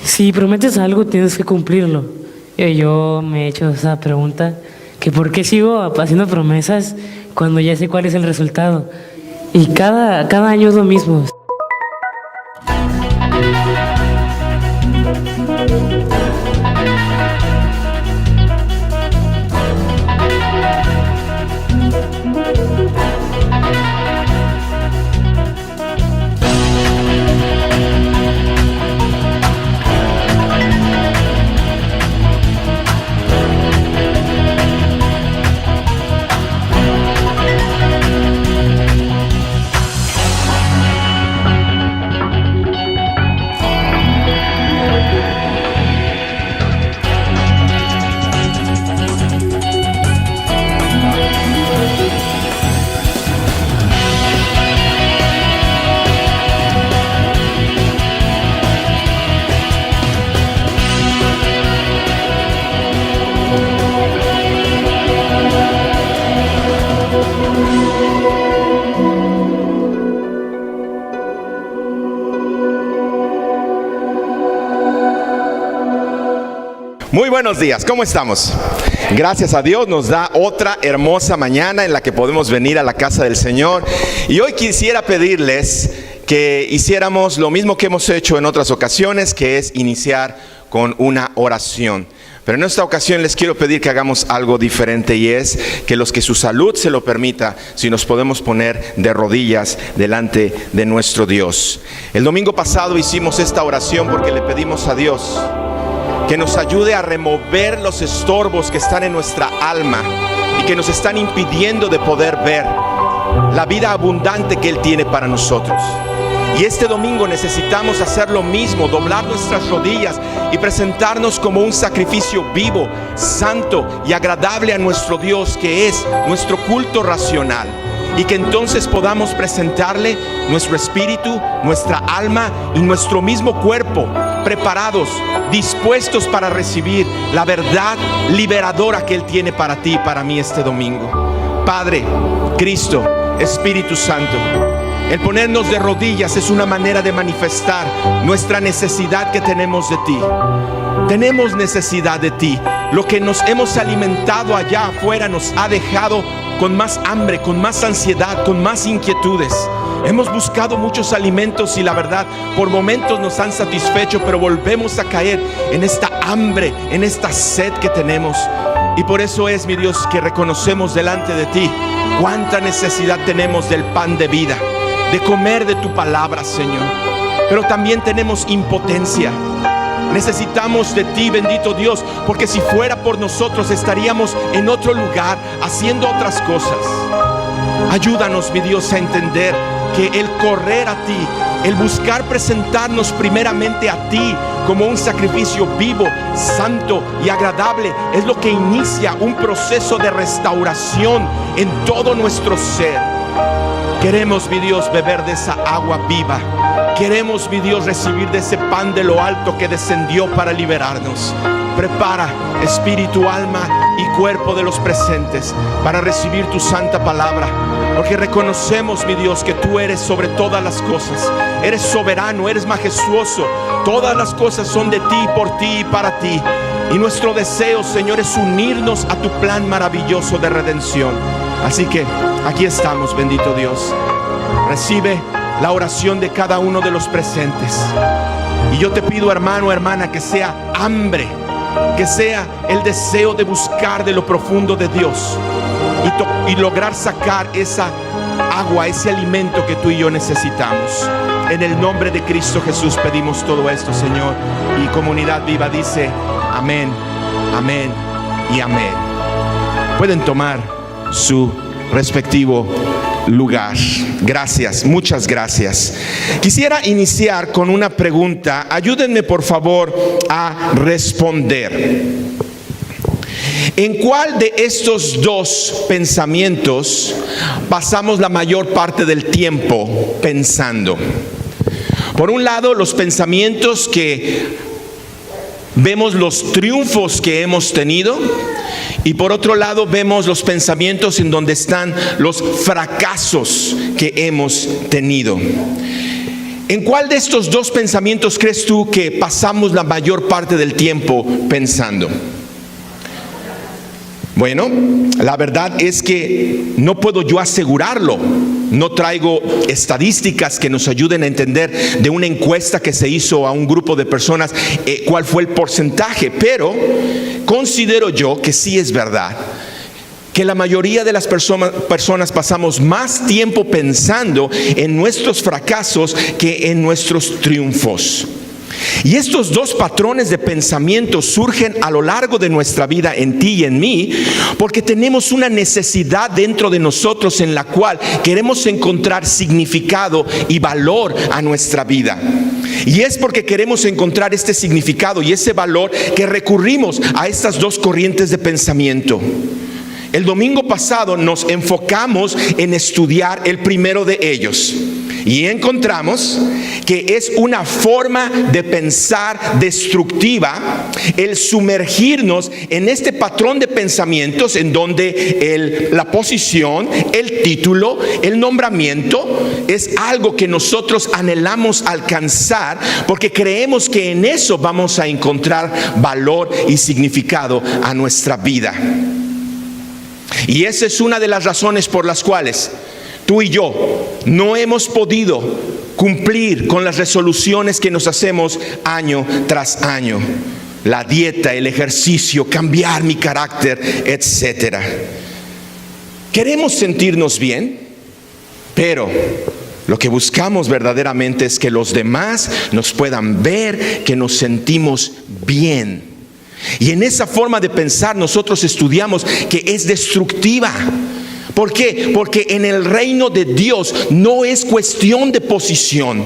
Si prometes algo, tienes que cumplirlo. Y yo me he hecho esa pregunta, que por qué sigo haciendo promesas cuando ya sé cuál es el resultado. Y cada año es lo mismo. Muy buenos días, ¿cómo estamos? Gracias a Dios nos da otra hermosa mañana en la que podemos venir a la casa del Señor. Y hoy quisiera pedirles que hiciéramos lo mismo que hemos hecho en otras ocasiones, que es iniciar con una oración. Pero en esta ocasión les quiero pedir que hagamos algo diferente, y es que los que su salud se lo permita, si nos podemos poner de rodillas delante de nuestro Dios. El domingo pasado hicimos esta oración porque le pedimos a Dios que nos ayude a remover los estorbos que están en nuestra alma y que nos están impidiendo de poder ver la vida abundante que Él tiene para nosotros. Y este domingo necesitamos hacer lo mismo, doblar nuestras rodillas y presentarnos como un sacrificio vivo, santo y agradable a nuestro Dios, que es nuestro culto racional. Y que entonces podamos presentarle nuestro espíritu, nuestra alma y nuestro mismo cuerpo, preparados, dispuestos para recibir la verdad liberadora que Él tiene para ti y para mí este domingo. Padre, Cristo, Espíritu Santo, el ponernos de rodillas es una manera de manifestar nuestra necesidad que tenemos de ti. Tenemos necesidad de ti. Lo que nos hemos alimentado allá afuera nos ha dejado con más hambre, con más ansiedad, con más inquietudes. Hemos buscado muchos alimentos y la verdad, por momentos nos han satisfecho, pero volvemos a caer en esta hambre, en esta sed que tenemos. Y por eso es, mi Dios, que reconocemos delante de ti cuánta necesidad tenemos del pan de vida, de comer de tu palabra, Señor. Pero también tenemos impotencia. Necesitamos de ti, bendito Dios, porque si fuera por nosotros estaríamos en otro lugar haciendo otras cosas. Ayúdanos, mi Dios, a entender que el correr a ti, el buscar presentarnos primeramente a ti como un sacrificio vivo, santo y agradable, es lo que inicia un proceso de restauración en todo nuestro ser. Queremos, mi Dios, beber de esa agua viva. Queremos, mi Dios, recibir de ese pan de lo alto que descendió para liberarnos. Prepara espíritu, alma y cuerpo de los presentes para recibir tu santa palabra, porque reconocemos, mi Dios, que tú eres sobre todas las cosas. Eres soberano, eres majestuoso. Todas las cosas son de ti, por ti y para ti. Y nuestro deseo, Señor, es unirnos a tu plan maravilloso de redención. Así que aquí estamos, bendito Dios. Recibe la oración de cada uno de los presentes. Y yo te pido, hermano, hermana, que sea hambre, que sea el deseo de buscar de lo profundo de Dios y lograr sacar esa agua, ese alimento que tú y yo necesitamos. En el nombre de Cristo Jesús pedimos todo esto, Señor. Y Comunidad Viva dice amén, amén y amén. Pueden tomar su respectivo lugar. Gracias, muchas gracias. Quisiera iniciar con una pregunta. Ayúdenme, por favor, a responder. ¿En cuál de estos dos pensamientos pasamos la mayor parte del tiempo pensando? Por un lado, los pensamientos que vemos los triunfos que hemos tenido, y por otro lado vemos los pensamientos en donde están los fracasos que hemos tenido. ¿En cuál de estos dos pensamientos crees tú que pasamos la mayor parte del tiempo pensando? Bueno, la verdad es que no puedo yo asegurarlo. No traigo estadísticas que nos ayuden a entender de una encuesta que se hizo a un grupo de personas cuál fue el porcentaje, pero considero yo que sí es verdad que la mayoría de las personas pasamos más tiempo pensando en nuestros fracasos que en nuestros triunfos. Y estos dos patrones de pensamiento surgen a lo largo de nuestra vida en ti y en mí, porque tenemos una necesidad dentro de nosotros en la cual queremos encontrar significado y valor a nuestra vida. Y es porque queremos encontrar este significado y ese valor que recurrimos a estas dos corrientes de pensamiento. El domingo pasado nos enfocamos en estudiar el primero de ellos y encontramos que es una forma de pensar destructiva el sumergirnos en este patrón de pensamientos en donde la posición, el título, el nombramiento es algo que nosotros anhelamos alcanzar porque creemos que en eso vamos a encontrar valor y significado a nuestra vida. Y esa es una de las razones por las cuales tú y yo no hemos podido cumplir con las resoluciones que nos hacemos año tras año. La dieta, el ejercicio, cambiar mi carácter, etc. Queremos sentirnos bien, pero lo que buscamos verdaderamente es que los demás nos puedan ver que nos sentimos bien. Y en esa forma de pensar nosotros estudiamos que es destructiva. ¿Por qué? Porque en el reino de Dios no es cuestión de posición,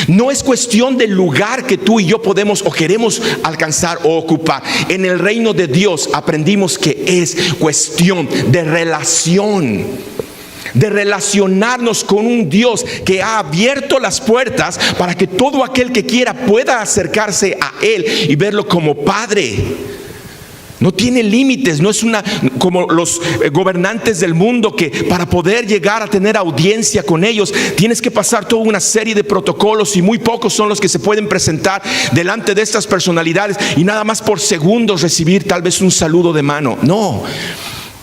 no es cuestión del lugar que tú y yo podemos o queremos alcanzar o ocupar. En el reino de Dios aprendimos que es cuestión de relación, de relacionarnos con un Dios que ha abierto las puertas para que todo aquel que quiera pueda acercarse a Él y verlo como Padre. No tiene límites, no es como los gobernantes del mundo que para poder llegar a tener audiencia con ellos tienes que pasar toda una serie de protocolos y muy pocos son los que se pueden presentar delante de estas personalidades y nada más por segundos recibir tal vez un saludo de mano. No.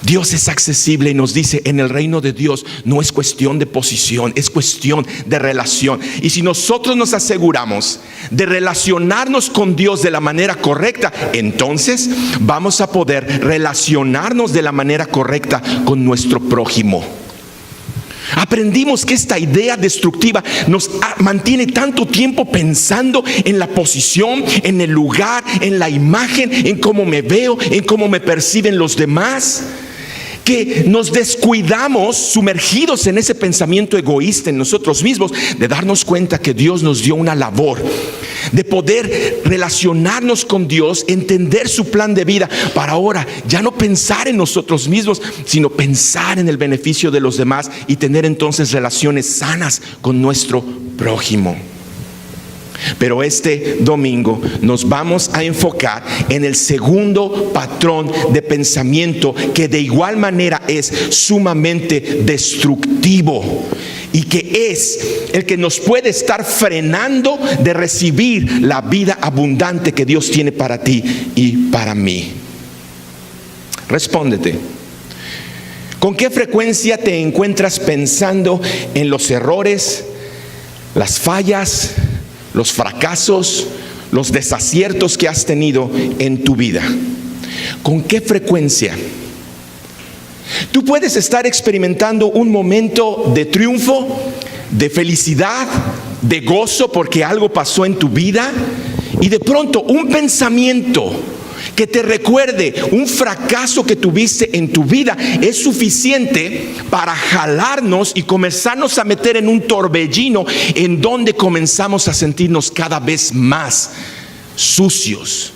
Dios es accesible y nos dice, en el reino de Dios no es cuestión de posición, es cuestión de relación. Y si nosotros nos aseguramos de relacionarnos con Dios de la manera correcta, entonces vamos a poder relacionarnos de la manera correcta con nuestro prójimo. Aprendimos que esta idea destructiva nos mantiene tanto tiempo pensando en la posición, en el lugar, en la imagen, en cómo me veo, en cómo me perciben los demás, que nos descuidamos, sumergidos en ese pensamiento egoísta en nosotros mismos, de darnos cuenta que Dios nos dio una labor de poder relacionarnos con Dios, entender su plan de vida, para ahora ya no pensar en nosotros mismos, sino pensar en el beneficio de los demás y tener entonces relaciones sanas con nuestro prójimo. Pero este domingo nos vamos a enfocar en el segundo patrón de pensamiento que de igual manera es sumamente destructivo y que es el que nos puede estar frenando de recibir la vida abundante que Dios tiene para ti y para mí. Respóndete. ¿Con qué frecuencia te encuentras pensando en los errores, las fallas, los fracasos, los desaciertos que has tenido en tu vida? ¿Con qué frecuencia? Tú puedes estar experimentando un momento de triunfo, de felicidad, de gozo porque algo pasó en tu vida y de pronto un pensamiento que te recuerde un fracaso que tuviste en tu vida es suficiente para jalarnos y comenzarnos a meter en un torbellino en donde comenzamos a sentirnos cada vez más sucios,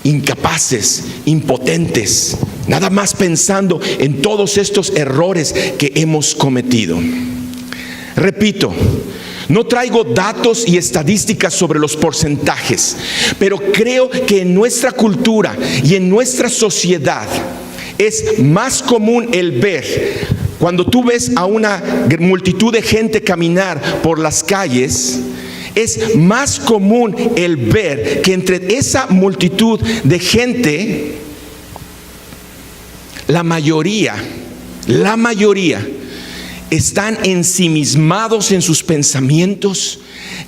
incapaces, impotentes, nada más pensando en todos estos errores que hemos cometido. Repito, no traigo datos y estadísticas sobre los porcentajes, pero creo que en nuestra cultura y en nuestra sociedad es más común el ver, cuando tú ves a una multitud de gente caminar por las calles, es más común el ver que entre esa multitud de gente, la mayoría están ensimismados en sus pensamientos,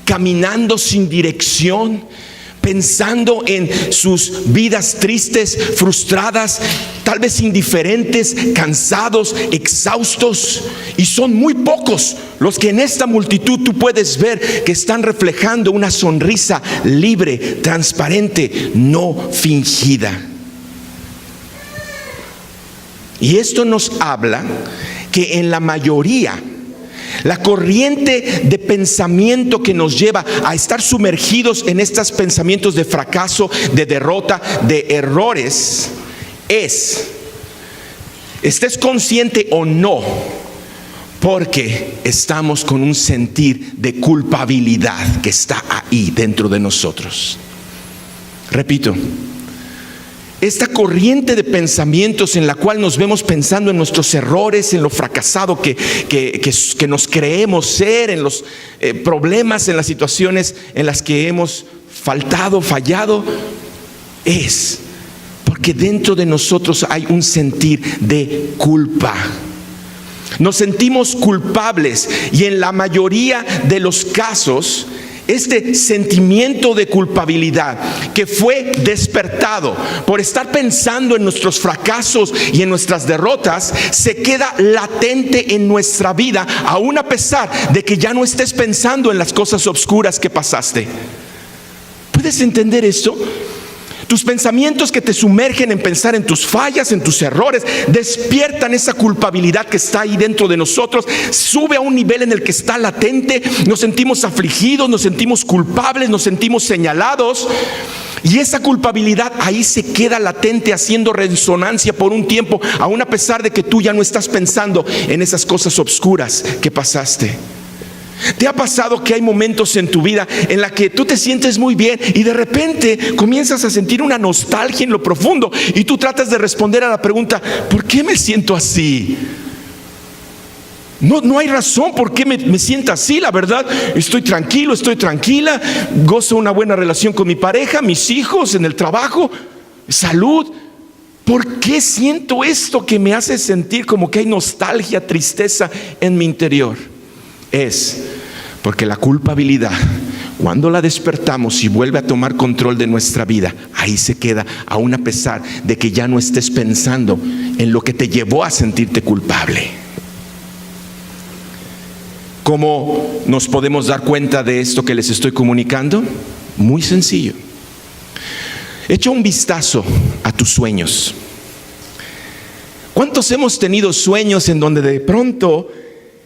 caminando sin dirección, pensando en sus vidas tristes, frustradas, tal vez indiferentes, cansados, exhaustos. Y son muy pocos los que en esta multitud tú puedes ver que están reflejando una sonrisa libre, transparente, no fingida. Y esto nos habla que en la mayoría, la corriente de pensamiento que nos lleva a estar sumergidos en estos pensamientos de fracaso, de derrota, de errores, estés consciente o no, porque estamos con un sentir de culpabilidad que está ahí dentro de nosotros. Repito, esta corriente de pensamientos en la cual nos vemos pensando en nuestros errores, en lo fracasado que nos creemos ser, en los problemas, en las situaciones en las que hemos fallado, es porque dentro de nosotros hay un sentir de culpa. Nos sentimos culpables y en la mayoría de los casos, este sentimiento de culpabilidad que fue despertado por estar pensando en nuestros fracasos y en nuestras derrotas, se queda latente en nuestra vida, aún a pesar de que ya no estés pensando en las cosas oscuras que pasaste. ¿Puedes entender esto? Tus pensamientos que te sumergen en pensar en tus fallas, en tus errores, despiertan esa culpabilidad que está ahí dentro de nosotros, sube a un nivel en el que está latente, nos sentimos afligidos, nos sentimos culpables, nos sentimos señalados, y esa culpabilidad ahí se queda latente haciendo resonancia por un tiempo, aún a pesar de que tú ya no estás pensando en esas cosas oscuras que pasaste. ¿Te ha pasado que hay momentos en tu vida en la que tú te sientes muy bien y de repente comienzas a sentir una nostalgia en lo profundo y tú tratas de responder a la pregunta: ¿por qué me siento así? No hay razón por qué me sienta así, la verdad. Estoy tranquilo, estoy tranquila, gozo una buena relación con mi pareja, mis hijos, en el trabajo, salud. ¿Por qué siento esto que me hace sentir como que hay nostalgia, tristeza en mi interior? Es porque la culpabilidad, cuando la despertamos y vuelve a tomar control de nuestra vida, ahí se queda, aún a pesar de que ya no estés pensando en lo que te llevó a sentirte culpable. ¿Cómo nos podemos dar cuenta de esto que les estoy comunicando? Muy sencillo. Echa un vistazo a tus sueños. ¿Cuántos hemos tenido sueños en donde de pronto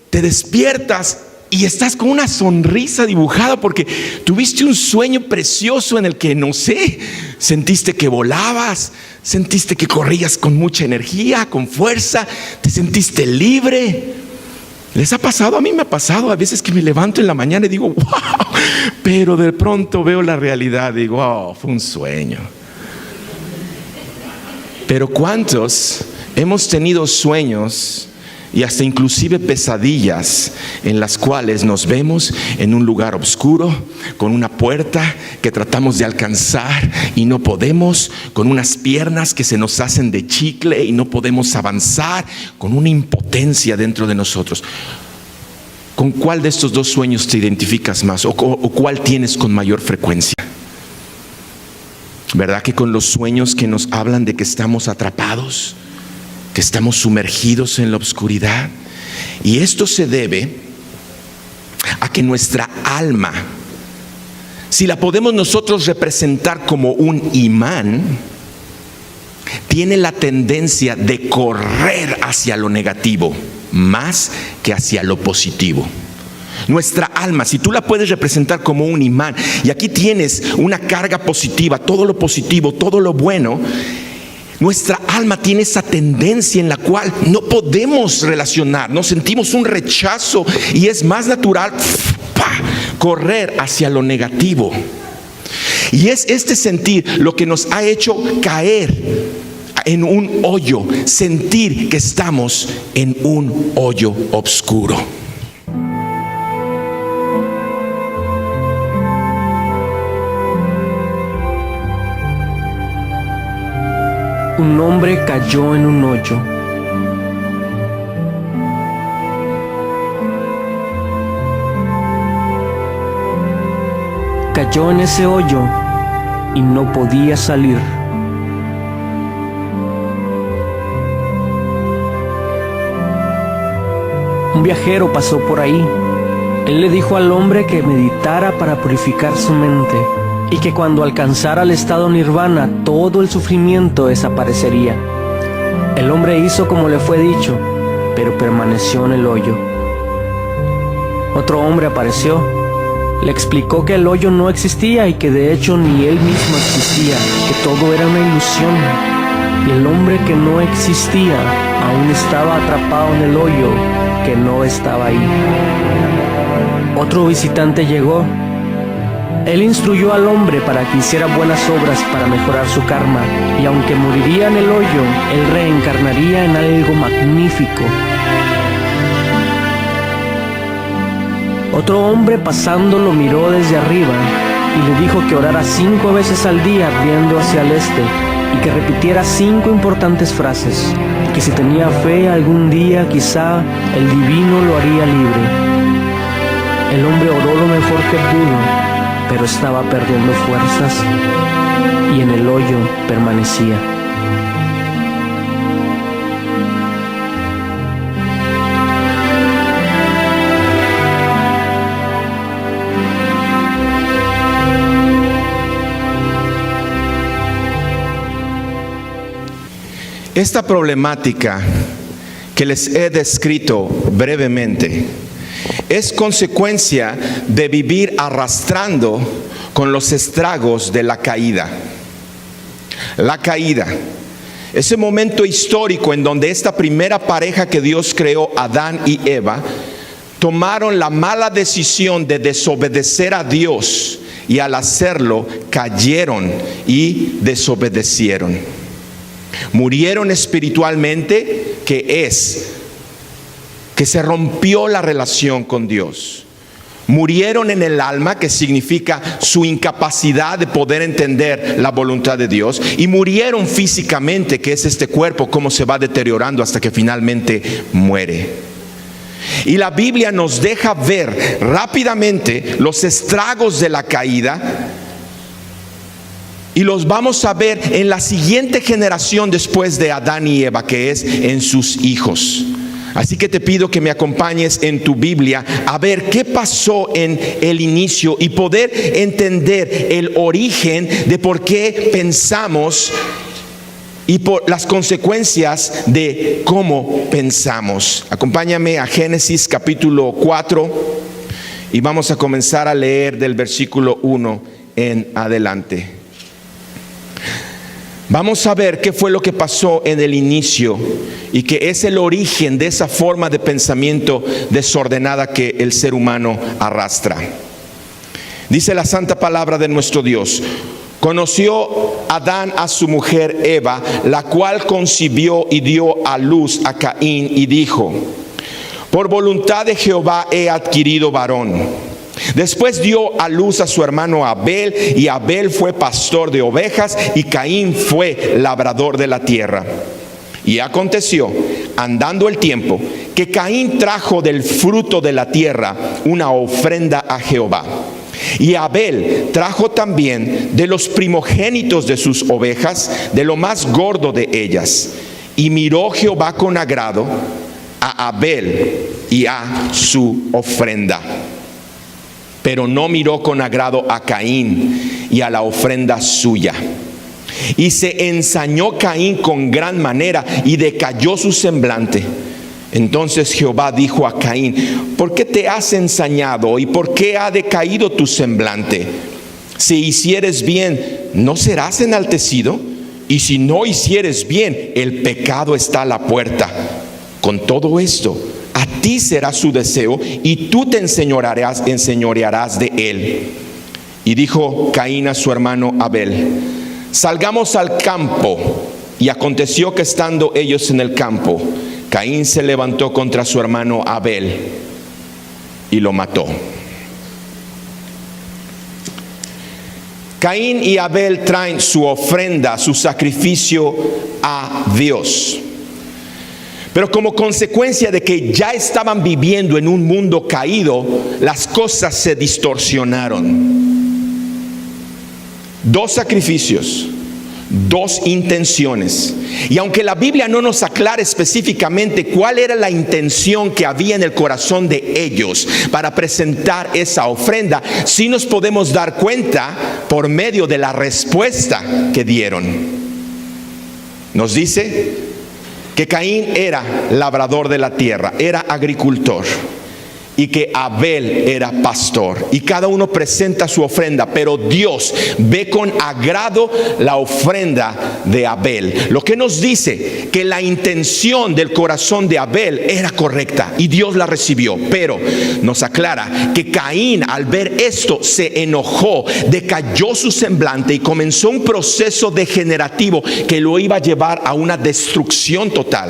te despiertas y estás con una sonrisa dibujada porque tuviste un sueño precioso en el que, no sé, sentiste que volabas, sentiste que corrías con mucha energía, con fuerza, te sentiste libre? ¿Les ha pasado? A mí me ha pasado a veces que me levanto en la mañana y digo, wow, pero de pronto veo la realidad y digo, wow, fue un sueño. Pero ¿cuántos hemos tenido sueños y hasta inclusive pesadillas en las cuales nos vemos en un lugar oscuro, con una puerta que tratamos de alcanzar y no podemos, con unas piernas que se nos hacen de chicle y no podemos avanzar, con una impotencia dentro de nosotros? ¿Con cuál de estos dos sueños te identificas más o cuál tienes con mayor frecuencia? ¿Verdad que con los sueños que nos hablan de que estamos atrapados, que estamos sumergidos en la oscuridad? Y esto se debe a que nuestra alma, si la podemos nosotros representar como un imán, tiene la tendencia de correr hacia lo negativo más que hacia lo positivo. Nuestra alma, si tú la puedes representar como un imán, y aquí tienes una carga positiva, todo lo positivo, todo lo bueno, nuestra alma tiene esa tendencia en la cual no podemos relacionar, nos sentimos un rechazo y es más natural correr hacia lo negativo. Y es este sentir lo que nos ha hecho caer en un hoyo, sentir que estamos en un hoyo oscuro. un hombre cayó en un hoyo. Cayó en ese hoyo y no podía salir. Un viajero pasó por ahí. Él le dijo al hombre que meditara para purificar su mente y que cuando alcanzara el estado nirvana todo el sufrimiento desaparecería. El hombre hizo como le fue dicho, pero permaneció en el hoyo. Otro hombre apareció. Le explicó que el hoyo no existía y que de hecho ni él mismo existía, que todo era una ilusión. Y el hombre que no existía aún estaba atrapado en el hoyo que no estaba ahí. Otro visitante llegó. Él instruyó al hombre para que hiciera buenas obras para mejorar su karma, y aunque moriría en el hoyo, él reencarnaría en algo magnífico. Otro hombre pasando lo miró desde arriba y le dijo que orara 5 veces al día viendo hacia el este y que repitiera 5 importantes frases, y que si tenía fe algún día quizá el divino lo haría libre. El hombre oró lo mejor que pudo, pero estaba perdiendo fuerzas y en el hoyo permanecía. Esta problemática que les he descrito brevemente es consecuencia de vivir arrastrando con los estragos de la caída. La caída, ese momento histórico en donde esta primera pareja que Dios creó, Adán y Eva, tomaron la mala decisión de desobedecer a Dios y al hacerlo cayeron y desobedecieron. Murieron espiritualmente, que se rompió la relación con Dios. Murieron en el alma, que significa su incapacidad de poder entender la voluntad de Dios. Y murieron físicamente, que es este cuerpo, cómo se va deteriorando hasta que finalmente muere. Y la Biblia nos deja ver rápidamente los estragos de la caída. Y los vamos a ver en la siguiente generación después de Adán y Eva, que es en sus hijos. Así que te pido que me acompañes en tu Biblia a ver qué pasó en el inicio y poder entender el origen de por qué pensamos y por las consecuencias de cómo pensamos. Acompáñame a Génesis capítulo 4 y vamos a comenzar a leer del versículo 1 en adelante. Vamos a ver qué fue lo que pasó en el inicio y que es el origen de esa forma de pensamiento desordenada que el ser humano arrastra. Dice la santa palabra de nuestro Dios: conoció Adán a su mujer Eva, la cual concibió y dio a luz a Caín y dijo: por voluntad de Jehová he adquirido varón. Después dio a luz a su hermano Abel, y Abel fue pastor de ovejas, y Caín fue labrador de la tierra. Y aconteció, andando el tiempo, que Caín trajo del fruto de la tierra una ofrenda a Jehová. Y Abel trajo también de los primogénitos de sus ovejas, de lo más gordo de ellas. Y miró Jehová con agrado a Abel y a su ofrenda, pero no miró con agrado a Caín y a la ofrenda suya. Y se ensañó Caín con gran manera y decayó su semblante. Entonces Jehová dijo a Caín: ¿por qué te has ensañado y por qué ha decaído tu semblante? Si hicieres bien, ¿no serás enaltecido? Y si no hicieres bien, el pecado está a la puerta. Con todo esto, a ti será su deseo, y tú te enseñorearás de él. Y dijo Caín a su hermano Abel: salgamos al campo. Y aconteció que estando ellos en el campo, Caín se levantó contra su hermano Abel y lo mató. Caín y Abel traen su ofrenda, su sacrificio a Dios. Pero como consecuencia de que ya estaban viviendo en un mundo caído, las cosas se distorsionaron. Dos sacrificios, dos intenciones. Y aunque la Biblia no nos aclara específicamente cuál era la intención que había en el corazón de ellos para presentar esa ofrenda, sí nos podemos dar cuenta por medio de la respuesta que dieron. Nos dice que Caín era labrador de la tierra, era agricultor, y que Abel era pastor, y cada uno presenta su ofrenda, pero Dios ve con agrado la ofrenda de Abel, lo que nos dice que la intención del corazón de Abel era correcta y Dios la recibió. Pero nos aclara que Caín, al ver esto, se enojó, decayó su semblante y comenzó un proceso degenerativo que lo iba a llevar a una destrucción total.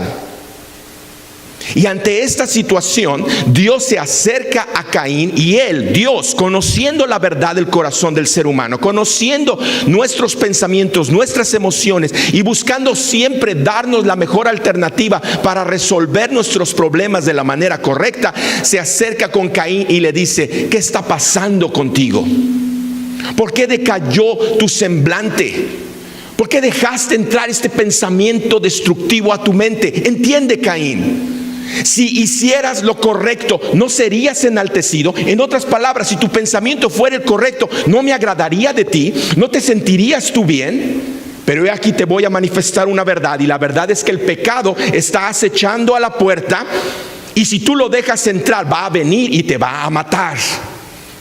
Y ante esta situación, Dios se acerca a Caín, y Dios, conociendo la verdad del corazón del ser humano, conociendo nuestros pensamientos, nuestras emociones, y buscando siempre darnos la mejor alternativa para resolver nuestros problemas de la manera correcta, se acerca con Caín y le dice: ¿qué está pasando contigo? ¿Por qué decayó tu semblante? ¿Por qué dejaste entrar este pensamiento destructivo a tu mente? Entiende, Caín, si hicieras lo correcto, no serías enaltecido. En otras palabras, si tu pensamiento fuera el correcto, no me agradaría de ti, no te sentirías tú bien. Pero aquí te voy a manifestar una verdad, y la verdad es que el pecado está acechando a la puerta, y si tú lo dejas entrar, va a venir y te va a matar.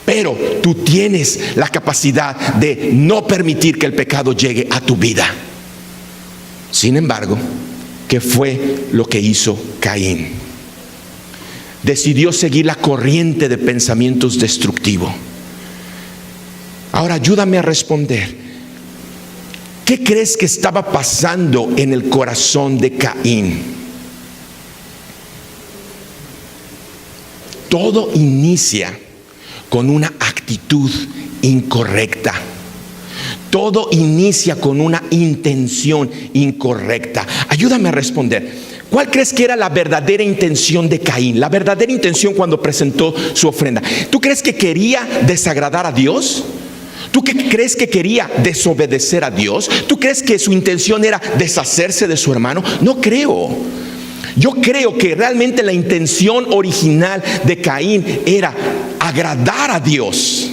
Pero tú tienes la capacidad de no permitir que el pecado llegue a tu vida. Sin embargo, ¿qué fue lo que hizo Caín? Decidió seguir la corriente de pensamientos destructivos. Ahora ayúdame a responder. ¿Qué crees que estaba pasando en el corazón de Caín? Todo inicia con una actitud incorrecta. Todo inicia con una intención incorrecta. Ayúdame a responder. ¿Cuál crees que era la verdadera intención de Caín? La verdadera intención cuando presentó su ofrenda. ¿Tú crees que quería desagradar a Dios? ¿Tú crees que quería desobedecer a Dios? ¿Tú crees que su intención era deshacerse de su hermano? No creo. Yo creo que realmente la intención original de Caín era agradar a Dios.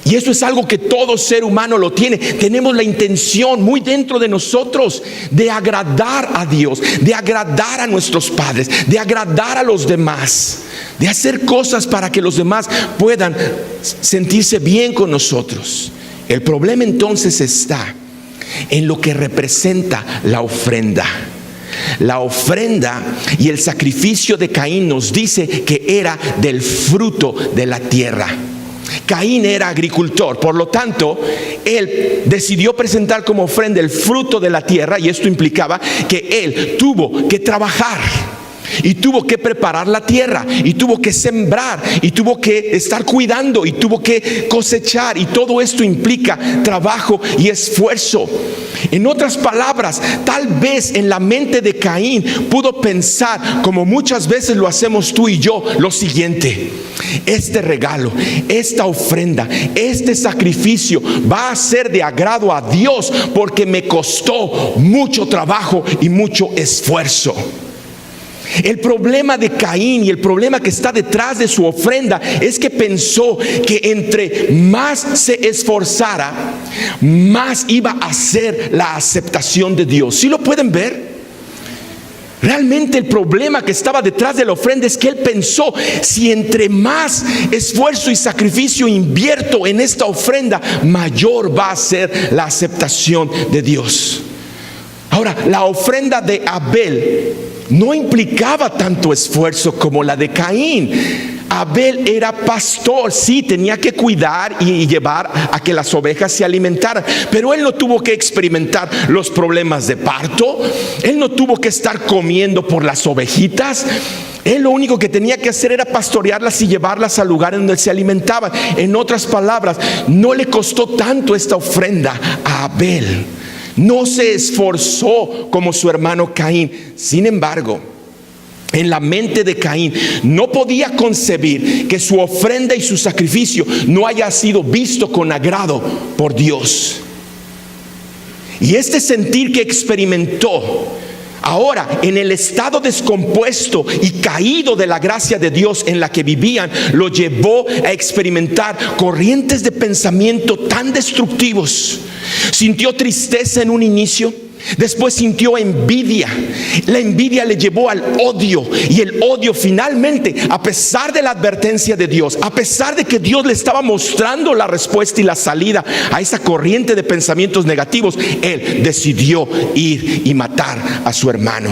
Y eso es algo que todo ser humano lo tiene. Tenemos la intención muy dentro de nosotros de agradar a Dios, de agradar a nuestros padres, de agradar a los demás, de hacer cosas para que los demás puedan sentirse bien con nosotros. El problema entonces está en lo que representa la ofrenda. La ofrenda y el sacrificio de Caín nos dice que era del fruto de la tierra. Caín era agricultor, por lo tanto, él decidió presentar como ofrenda el fruto de la tierra, y esto implicaba que él tuvo que trabajar, y tuvo que preparar la tierra, y tuvo que sembrar, y tuvo que estar cuidando, y tuvo que cosechar, y todo esto implica trabajo y esfuerzo. En otras palabras, tal vez en la mente de Caín pudo pensar, como muchas veces lo hacemos tú y yo, lo siguiente: este regalo, esta ofrenda, este sacrificio va a ser de agrado a Dios porque me costó mucho trabajo y mucho esfuerzo. El problema de Caín y el problema que está detrás de su ofrenda es que pensó que entre más se esforzara, más iba a ser la aceptación de Dios. ¿Sí lo pueden ver? Realmente el problema que estaba detrás de la ofrenda es que él pensó: si entre más esfuerzo y sacrificio invierto en esta ofrenda, mayor va a ser la aceptación de Dios. Ahora, la ofrenda de Abel no implicaba tanto esfuerzo como la de Caín. Abel era pastor, sí, tenía que cuidar y llevar a que las ovejas se alimentaran, pero él no tuvo que experimentar los problemas de parto, él no tuvo que estar comiendo por las ovejitas. Él lo único que tenía que hacer era pastorearlas y llevarlas al lugar en donde se alimentaban. En otras palabras, no le costó tanto esta ofrenda a Abel. No se esforzó como su hermano Caín. Sin embargo, en la mente de Caín no podía concebir que su ofrenda y su sacrificio no haya sido visto con agrado por Dios. Y este sentir que experimentó ahora en el estado descompuesto y caído de la gracia de Dios en la que vivían, lo llevó a experimentar corrientes de pensamiento tan destructivos. Sintió tristeza en un inicio. Después sintió envidia. La envidia le llevó al odio. Y el odio finalmente, a pesar de la advertencia de Dios, a pesar de que Dios le estaba mostrando la respuesta y la salida a esa corriente de pensamientos negativos, él decidió ir y matar a su hermano.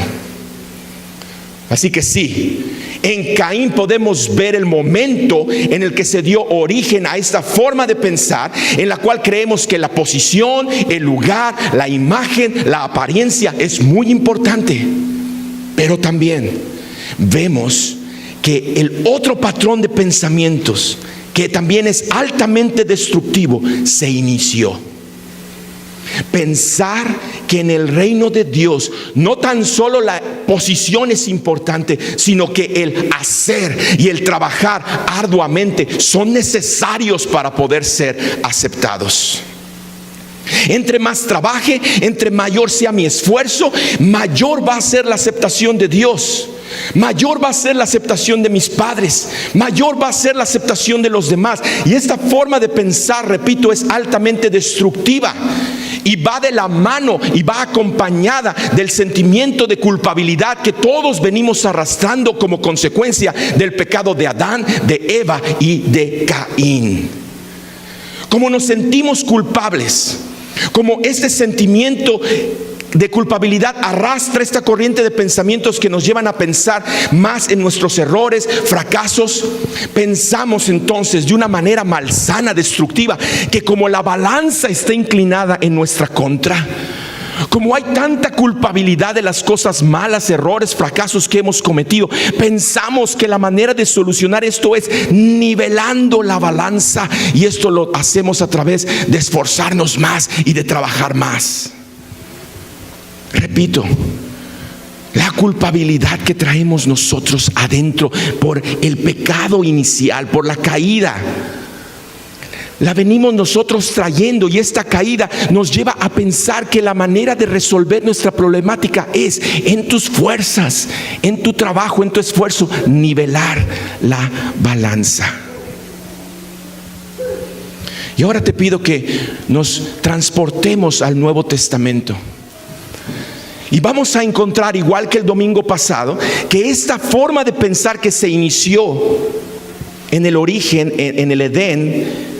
Así que sí, en Caín podemos ver el momento en el que se dio origen a esta forma de pensar, en la cual creemos que la posición, el lugar, la imagen, la apariencia es muy importante. Pero también vemos que el otro patrón de pensamientos, que también es altamente destructivo, se inició. Pensar que en el reino de Dios no tan solo la posición es importante, sino que el hacer y el trabajar arduamente son necesarios para poder ser aceptados. Entre más trabaje, entre mayor sea mi esfuerzo, mayor va a ser la aceptación de Dios. Mayor va a ser la aceptación de mis padres, mayor va a ser la aceptación de los demás. Y esta forma de pensar, repito, es altamente destructiva y va de la mano y va acompañada del sentimiento de culpabilidad que todos venimos arrastrando como consecuencia del pecado de Adán, de Eva y de Caín. Como nos sentimos culpables, como este sentimiento de culpabilidad arrastra esta corriente de pensamientos que nos llevan a pensar más en nuestros errores, fracasos, pensamos entonces de una manera malsana, destructiva, que como la balanza está inclinada en nuestra contra, como hay tanta culpabilidad de las cosas malas, errores, fracasos que hemos cometido, pensamos que la manera de solucionar esto es nivelando la balanza, y esto lo hacemos a través de esforzarnos más y de trabajar más. Repito, la culpabilidad que traemos nosotros adentro por el pecado inicial, por la caída, la venimos nosotros trayendo, y esta caída nos lleva a pensar que la manera de resolver nuestra problemática es en tus fuerzas, en tu trabajo, en tu esfuerzo, nivelar la balanza. Y ahora te pido que nos transportemos al Nuevo Testamento. Y vamos a encontrar, igual que el domingo pasado, que esta forma de pensar que se inició en el origen, en el Edén,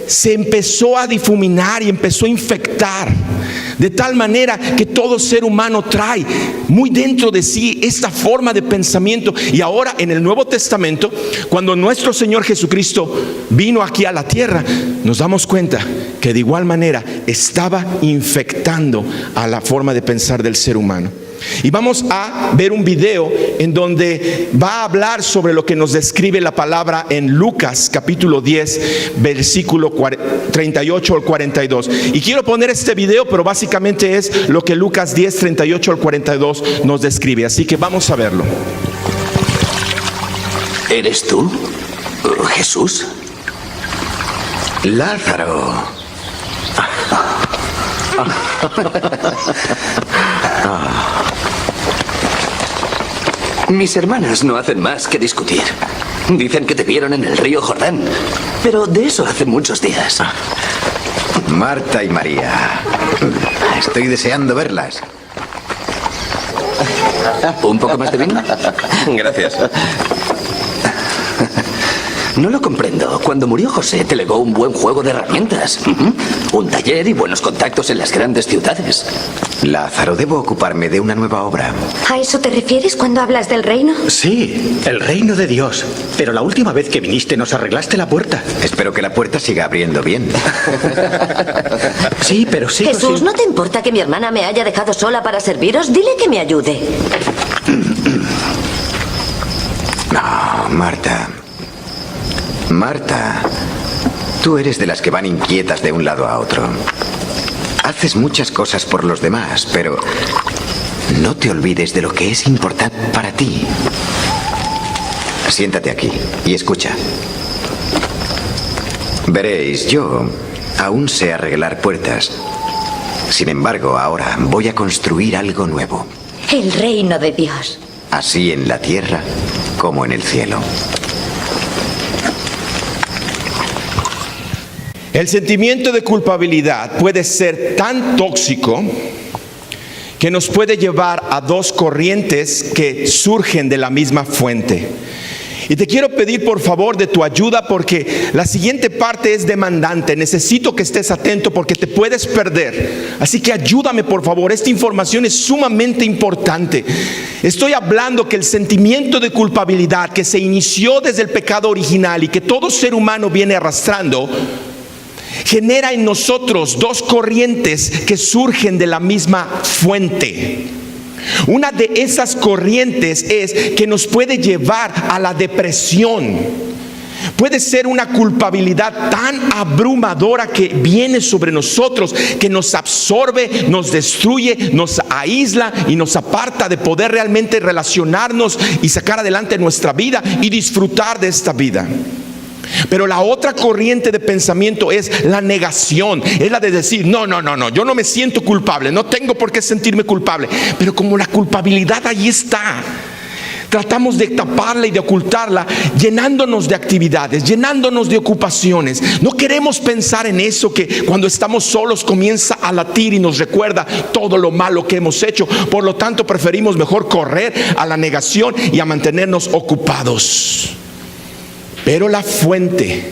se empezó a difuminar y empezó a infectar, de tal manera que todo ser humano trae muy dentro de sí esta forma de pensamiento. Y ahora en el Nuevo Testamento, cuando nuestro Señor Jesucristo vino aquí a la tierra, nos damos cuenta que de igual manera estaba infectando a la forma de pensar del ser humano. Y vamos a ver un video en donde va a hablar sobre lo que nos describe la palabra en Lucas capítulo 10 versículo 38 al 42. Y quiero poner este video, pero básicamente es lo que Lucas 10, 38 al 42 nos describe. Así que vamos a verlo. ¿Eres tú, Jesús? Lázaro. Mis hermanas no hacen más que discutir. Dicen que te vieron en el río Jordán, pero de eso hace muchos días. Marta y María, estoy deseando verlas. ¿Un poco más de vino? Gracias. No lo comprendo. Cuando murió José te legó un buen juego de herramientas. Un taller y buenos contactos en las grandes ciudades. Lázaro, debo ocuparme de una nueva obra. ¿A eso te refieres cuando hablas del reino? Sí, el reino de Dios. Pero la última vez que viniste nos arreglaste la puerta. Espero que la puerta siga abriendo bien. Sí, pero sigo Jesús, sin- ¿no te importa que mi hermana me haya dejado sola para serviros? Dile que me ayude. No, Marta. Marta, tú eres de las que van inquietas de un lado a otro. Haces muchas cosas por los demás, pero no te olvides de lo que es importante para ti. Siéntate aquí y escucha. Veréis, yo aún sé arreglar puertas. Sin embargo, ahora voy a construir algo nuevo. El reino de Dios. Así en la tierra como en el cielo. El sentimiento de culpabilidad puede ser tan tóxico que nos puede llevar a dos corrientes que surgen de la misma fuente. Y te quiero pedir por favor de tu ayuda porque la siguiente parte es demandante. Necesito que estés atento porque te puedes perder. Así que ayúdame por favor, esta información es sumamente importante. Estoy hablando que el sentimiento de culpabilidad que se inició desde el pecado original y que todo ser humano viene arrastrando, genera en nosotros dos corrientes que surgen de la misma fuente. Una de esas corrientes es que nos puede llevar a la depresión. Puede ser una culpabilidad tan abrumadora que viene sobre nosotros, que nos absorbe, nos destruye, nos aísla y nos aparta de poder realmente relacionarnos y sacar adelante nuestra vida y disfrutar de esta vida. Pero la otra corriente de pensamiento es la negación, es la de decir, no, yo no me siento culpable, no tengo por qué sentirme culpable. Pero como la culpabilidad ahí está, tratamos de taparla y de ocultarla, llenándonos de actividades, llenándonos de ocupaciones. No queremos pensar en eso que cuando estamos solos comienza a latir y nos recuerda todo lo malo que hemos hecho. Por lo tanto, preferimos mejor correr a la negación y a mantenernos ocupados. Pero la fuente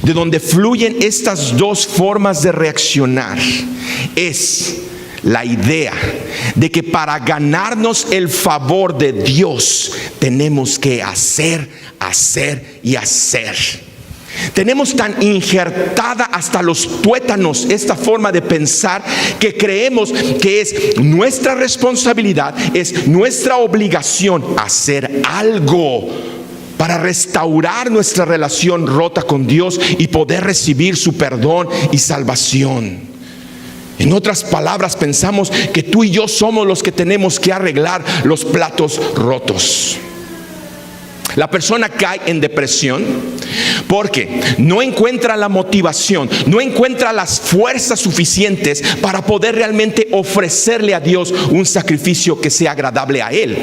de donde fluyen estas dos formas de reaccionar es la idea de que para ganarnos el favor de Dios tenemos que hacer y hacer. Tenemos tan injertada hasta los tuétanos esta forma de pensar que creemos que es nuestra responsabilidad, es nuestra obligación hacer algo para restaurar nuestra relación rota con Dios y poder recibir su perdón y salvación. En otras palabras, pensamos que tú y yo somos los que tenemos que arreglar los platos rotos. La persona cae en depresión porque no encuentra la motivación, no encuentra las fuerzas suficientes para poder realmente ofrecerle a Dios un sacrificio que sea agradable a Él.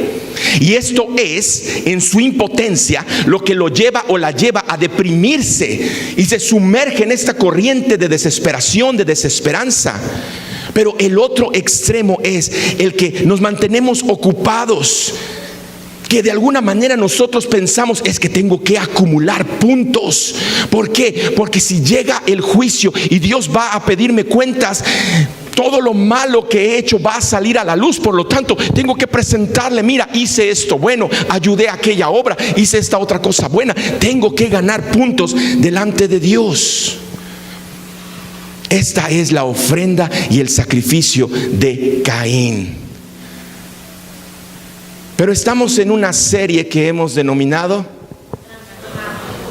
Y esto es, en su impotencia, lo que lo lleva o la lleva a deprimirse y se sumerge en esta corriente de desesperación, de desesperanza. Pero el otro extremo es el que nos mantenemos ocupados, que de alguna manera nosotros pensamos es que tengo que acumular puntos. ¿Por qué? Porque si llega el juicio y Dios va a pedirme cuentas, todo lo malo que he hecho va a salir a la luz. Por lo tanto, tengo que presentarle, mira, hice esto bueno, ayudé a aquella obra, hice esta otra cosa buena. Tengo que ganar puntos delante de Dios. Esta es la ofrenda y el sacrificio de Caín. Pero estamos en una serie que hemos denominado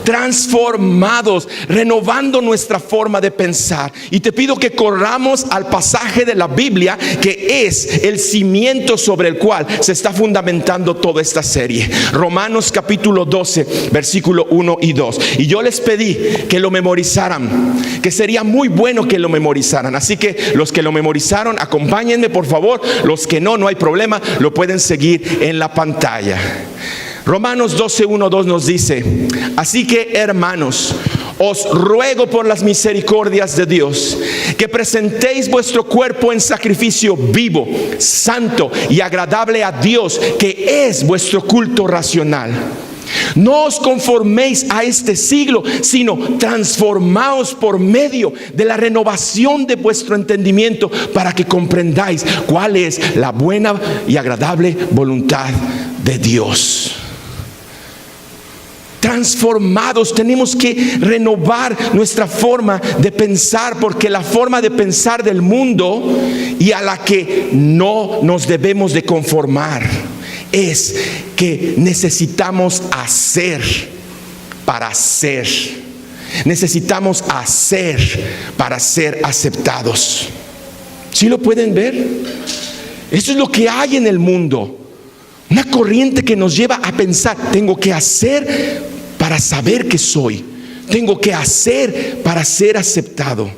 Transformados, renovando nuestra forma de pensar. Y te pido que corramos al pasaje de la Biblia que es el cimiento sobre el cual se está fundamentando toda esta serie. Romanos capítulo 12, versículo 1 y 2. Y yo les pedí que lo memorizaran, que sería muy bueno que lo memorizaran. Así que los que lo memorizaron, acompáñenme por favor. Los que no hay problema, lo pueden seguir en la pantalla. Romanos 12, 1, 2 nos dice: así que, hermanos, os ruego por las misericordias de Dios que presentéis vuestro cuerpo en sacrificio vivo, santo y agradable a Dios, que es vuestro culto racional. No os conforméis a este siglo, sino transformaos por medio de la renovación de vuestro entendimiento, para que comprendáis cuál es la buena y agradable voluntad de Dios. Transformados, tenemos que renovar nuestra forma de pensar, porque la forma de pensar del mundo y a la que no nos debemos de conformar es que necesitamos hacer para ser. Necesitamos hacer para ser aceptados. ¿Sí lo pueden ver? Eso es lo que hay en el mundo. Una corriente que nos lleva a pensar, tengo que hacer para saber que soy. Tengo que hacer para ser aceptado.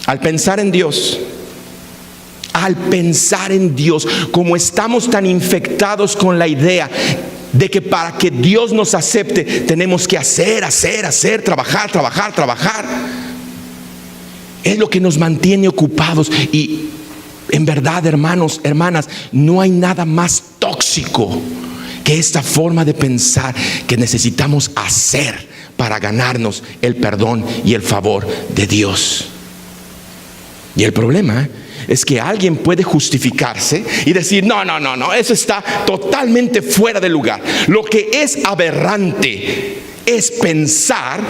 Al pensar en Dios, como estamos tan infectados con la idea de que para que Dios nos acepte tenemos que hacer, trabajar, es lo que nos mantiene ocupados. Y en verdad, hermanos, hermanas, no hay nada más tóxico que esta forma de pensar, que necesitamos hacer para ganarnos el perdón y el favor de Dios. Y el problema es que alguien puede justificarse y decir, no, eso está totalmente fuera de lugar. Lo que es aberrante es pensar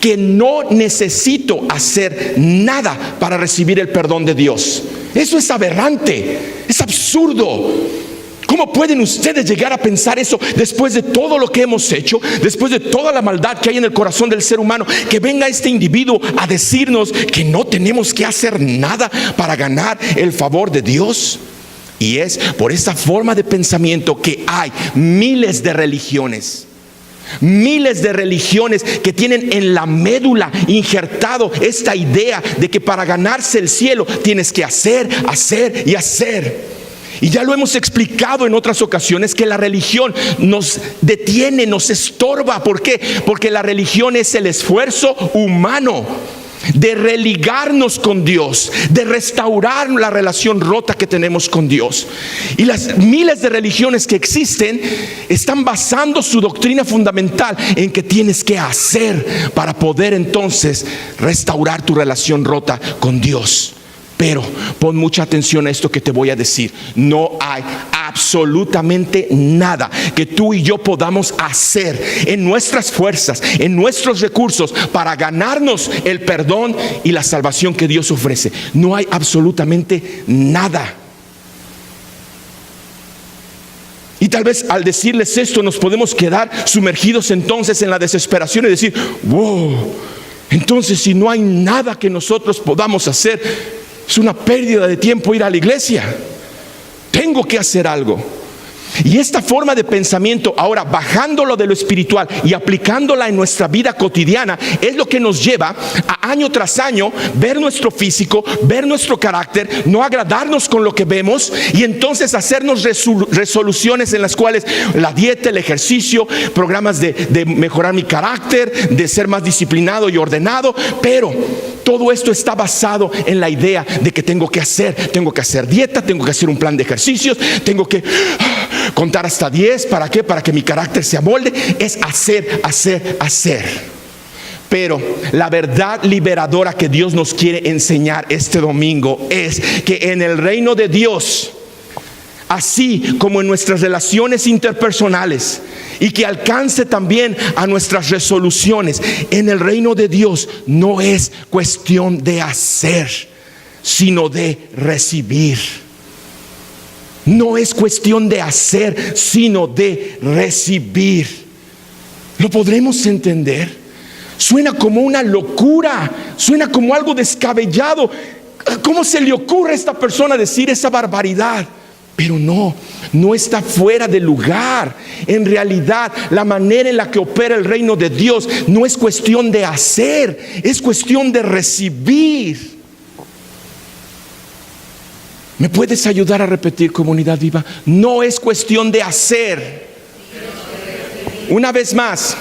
que no necesito hacer nada para recibir el perdón de Dios. Eso es aberrante, es absurdo. ¿Cómo pueden ustedes llegar a pensar eso después de todo lo que hemos hecho, después de toda la maldad que hay en el corazón del ser humano? Que venga este individuo a decirnos que no tenemos que hacer nada para ganar el favor de Dios. Y es por esta forma de pensamiento que hay miles de religiones que tienen en la médula injertado esta idea de que para ganarse el cielo tienes que hacer. Y ya lo hemos explicado en otras ocasiones, que la religión nos detiene, nos estorba. ¿Por qué? Porque la religión es el esfuerzo humano de religarnos con Dios, de restaurar la relación rota que tenemos con Dios. Y las miles de religiones que existen están basando su doctrina fundamental en que tienes que hacer para poder entonces restaurar tu relación rota con Dios. Pero pon mucha atención a esto que te voy a decir. No hay absolutamente nada que tú y yo podamos hacer en nuestras fuerzas, en nuestros recursos, para ganarnos el perdón y la salvación que Dios ofrece. No hay absolutamente nada. Y tal vez al decirles esto nos podemos quedar sumergidos entonces en la desesperación y decir, wow, entonces si no hay nada que nosotros podamos hacer, es una pérdida de tiempo ir a la iglesia. Tengo que hacer algo. Y esta forma de pensamiento, ahora bajándolo de lo espiritual y aplicándola en nuestra vida cotidiana, es lo que nos lleva a año tras año ver nuestro físico, ver nuestro carácter, no agradarnos con lo que vemos, y entonces hacernos resoluciones en las cuales la dieta, el ejercicio, programas de mejorar mi carácter, de ser más disciplinado y ordenado. Pero todo esto está basado en la idea de que tengo que hacer dieta, tengo que hacer un plan de ejercicios, tengo que contar hasta 10. ¿Para qué? Para que mi carácter se amolde. Es hacer. Pero la verdad liberadora que Dios nos quiere enseñar este domingo es que en el reino de Dios, así como en nuestras relaciones interpersonales, y que alcance también a nuestras resoluciones, en el reino de Dios no es cuestión de hacer, sino de recibir. No es cuestión de hacer, sino de recibir. ¿Lo podremos entender? Suena como una locura, suena como algo descabellado. ¿Cómo se le ocurre a esta persona decir esa barbaridad? Pero no está fuera de lugar. En realidad, la manera en la que opera el reino de Dios no es cuestión de hacer, es cuestión de recibir. ¿Me puedes ayudar a repetir, comunidad viva? No es cuestión de hacer. Una vez más.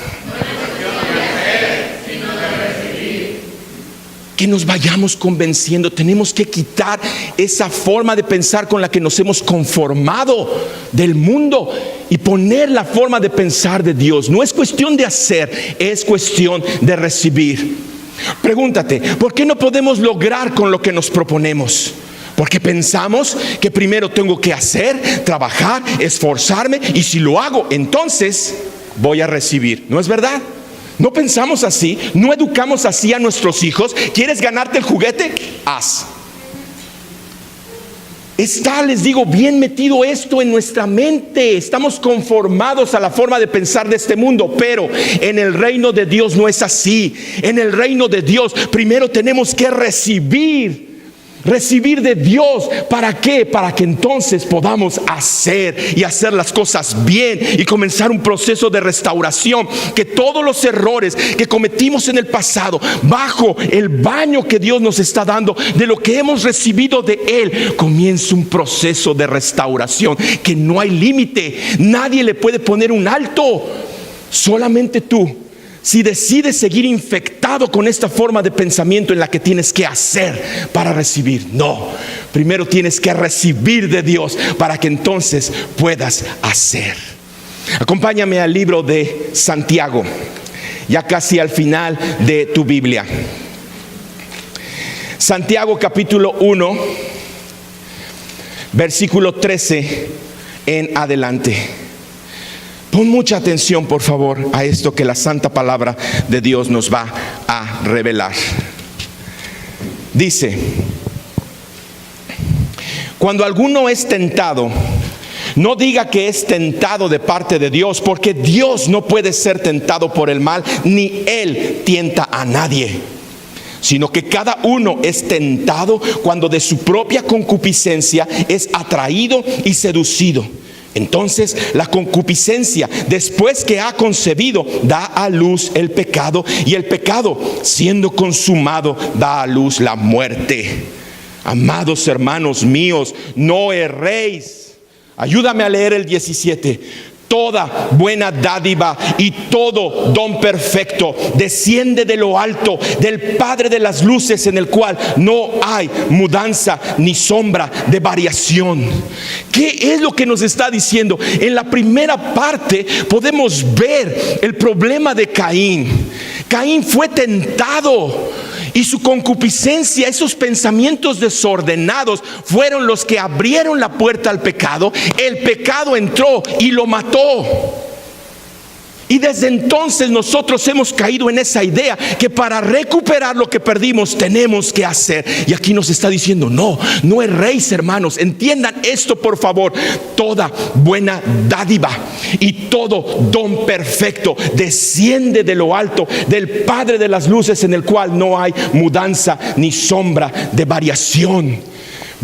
Que nos vayamos convenciendo. Tenemos que quitar esa forma de pensar con la que nos hemos conformado del mundo y poner la forma de pensar de Dios. No es cuestión de hacer, es cuestión de recibir. Pregúntate, ¿por qué no podemos lograr con lo que nos proponemos? Porque pensamos que primero tengo que hacer, trabajar, esforzarme, y si lo hago, entonces voy a recibir. ¿No es verdad? No pensamos así, no educamos así a nuestros hijos. ¿Quieres ganarte el juguete? Haz. Está, les digo, bien metido esto en nuestra mente. Estamos conformados a la forma de pensar de este mundo, pero en el reino de Dios no es así. En el reino de Dios primero tenemos que recibir de Dios. ¿Para qué? Para que entonces podamos hacer las cosas bien y comenzar un proceso de restauración. Que todos los errores que cometimos en el pasado, bajo el baño que Dios nos está dando de lo que hemos recibido de Él, comience un proceso de restauración que no hay límite. Nadie le puede poner un alto, solamente tú. Si decides seguir infectado con esta forma de pensamiento en la que tienes que hacer para recibir, no. Primero tienes que recibir de Dios para que entonces puedas hacer. Acompáñame al libro de Santiago, ya casi al final de tu Biblia. Santiago capítulo 1, versículo 13 en adelante. Pon mucha atención, por favor, a esto que la santa palabra de Dios nos va a revelar. Dice: cuando alguno es tentado, no diga que es tentado de parte de Dios, porque Dios no puede ser tentado por el mal, ni Él tienta a nadie. Sino que cada uno es tentado cuando de su propia concupiscencia es atraído y seducido. Entonces la concupiscencia, después que ha concebido, da a luz el pecado, y el pecado, siendo consumado, da a luz la muerte. Amados hermanos míos, no erréis. Ayúdame a leer el 17. Toda buena dádiva y todo don perfecto desciende de lo alto, del Padre de las luces, en el cual no hay mudanza ni sombra de variación. ¿Qué es lo que nos está diciendo? En la primera parte podemos ver el problema de Caín. Caín fue tentado y su concupiscencia, esos pensamientos desordenados, fueron los que abrieron la puerta al pecado. El pecado entró y lo mató. Y desde entonces nosotros hemos caído en esa idea que para recuperar lo que perdimos tenemos que hacer. Y aquí nos está diciendo: no erréis, hermanos. Entiendan esto, por favor. Toda buena dádiva y todo don perfecto desciende de lo alto, del Padre de las luces, en el cual no hay mudanza ni sombra de variación.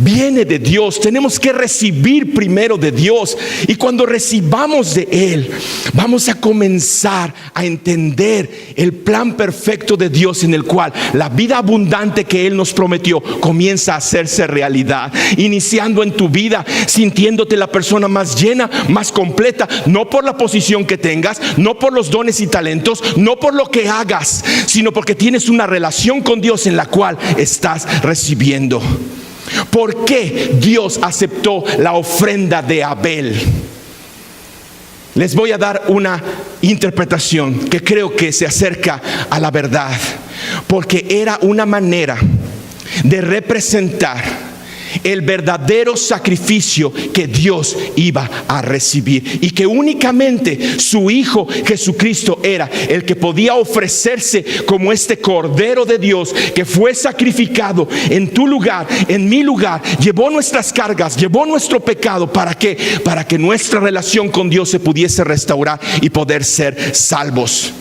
Viene de Dios. Tenemos que recibir primero de Dios, y cuando recibamos de Él, vamos a comenzar a entender el plan perfecto de Dios, en el cual la vida abundante que Él nos prometió comienza a hacerse realidad, iniciando en tu vida, sintiéndote la persona más llena, más completa, no por la posición que tengas, no por los dones y talentos, no por lo que hagas, sino porque tienes una relación con Dios en la cual estás recibiendo. ¿Por qué Dios aceptó la ofrenda de Abel? Les voy a dar una interpretación que creo que se acerca a la verdad, porque era una manera de representar el verdadero sacrificio que Dios iba a recibir, y que únicamente su Hijo Jesucristo era el que podía ofrecerse como este Cordero de Dios, que fue sacrificado en tu lugar, en mi lugar, llevó nuestras cargas, llevó nuestro pecado. ¿Para qué? Para que nuestra relación con Dios se pudiese restaurar y poder ser salvos.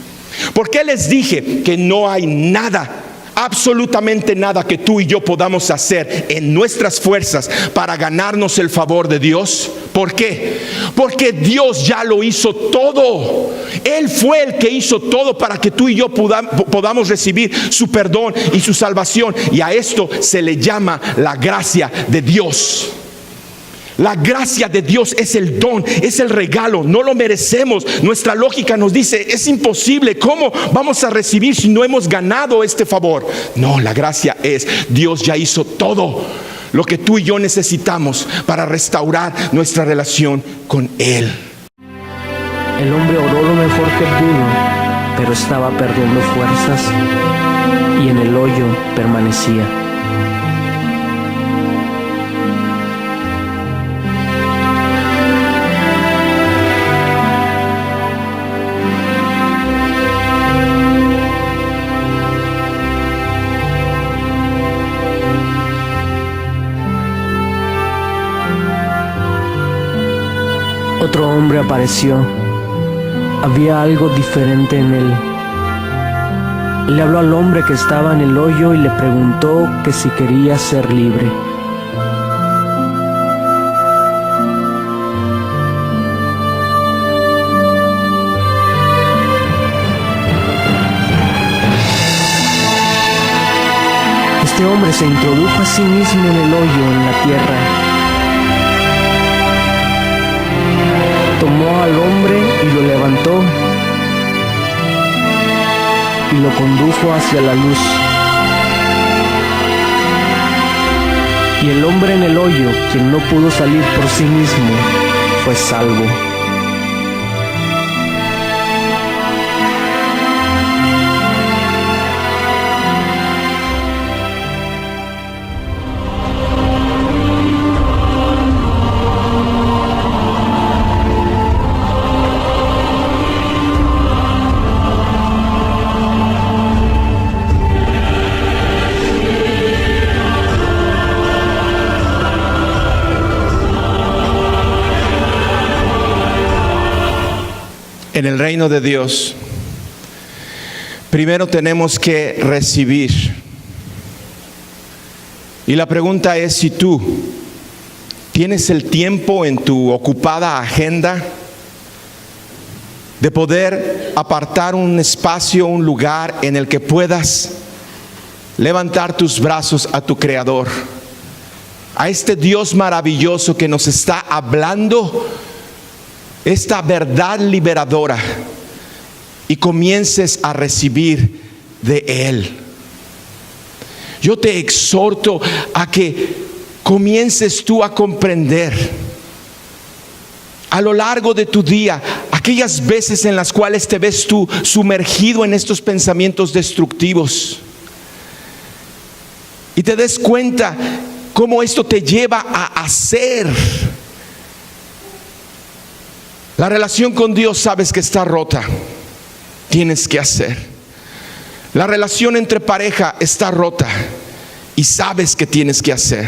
¿Por qué les dije que no hay nada, absolutamente nada, que tú y yo podamos hacer en nuestras fuerzas para ganarnos el favor de Dios? ¿Por qué? Porque Dios ya lo hizo todo. Él fue el que hizo todo para que tú y yo podamos recibir su perdón y su salvación. Y a esto se le llama la gracia de Dios. La gracia de Dios es el don, es el regalo, no lo merecemos. Nuestra lógica nos dice: es imposible, ¿cómo vamos a recibir si no hemos ganado este favor? No, la gracia es: Dios ya hizo todo lo que tú y yo necesitamos para restaurar nuestra relación con Él. El hombre oró lo mejor que pudo, pero estaba perdiendo fuerzas y en el hoyo permanecía. otro hombre apareció. Había algo diferente en él. Le habló al hombre que estaba en el hoyo y le preguntó que si quería ser libre. Este hombre se introdujo a sí mismo en el hoyo en la tierra. Tomó al hombre y lo levantó y lo condujo hacia la luz. Y el hombre en el hoyo, quien no pudo salir por sí mismo, fue salvo. En el reino de Dios, primero tenemos que recibir. Y la pregunta es si tú tienes el tiempo en tu ocupada agenda de poder apartar un espacio, un lugar en el que puedas levantar tus brazos a tu Creador, a este Dios maravilloso que nos está hablando esta verdad liberadora, y comiences a recibir de Él. Yo te exhorto a que comiences tú a comprender a lo largo de tu día aquellas veces en las cuales te ves tú sumergido en estos pensamientos destructivos, y te des cuenta cómo esto te lleva a hacer. La relación con Dios sabes que está rota, tienes que hacer. La relación entre pareja está rota y sabes que tienes que hacer.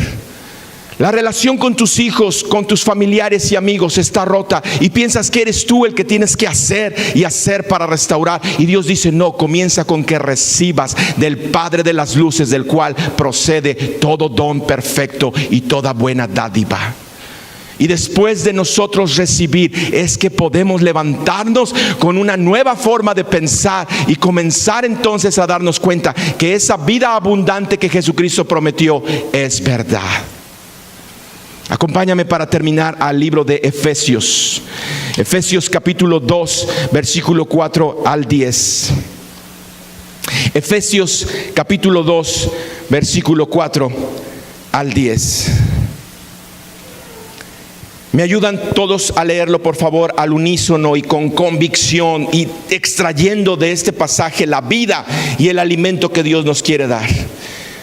La relación con tus hijos, con tus familiares y amigos está rota y piensas que eres tú el que tienes que hacer y hacer para restaurar. Y Dios dice: no, comienza con que recibas del Padre de las luces, del cual procede todo don perfecto y toda buena dádiva. Y después de nosotros recibir es que podemos levantarnos con una nueva forma de pensar y comenzar entonces a darnos cuenta que esa vida abundante que Jesucristo prometió es verdad. Acompáñame para terminar al libro de Efesios. Efesios capítulo 2, versículo 4 al 10. Efesios capítulo 2, versículo 4 al 10. ¿Me ayudan todos a leerlo, por favor, al unísono y con convicción, y extrayendo de este pasaje la vida y el alimento que Dios nos quiere dar?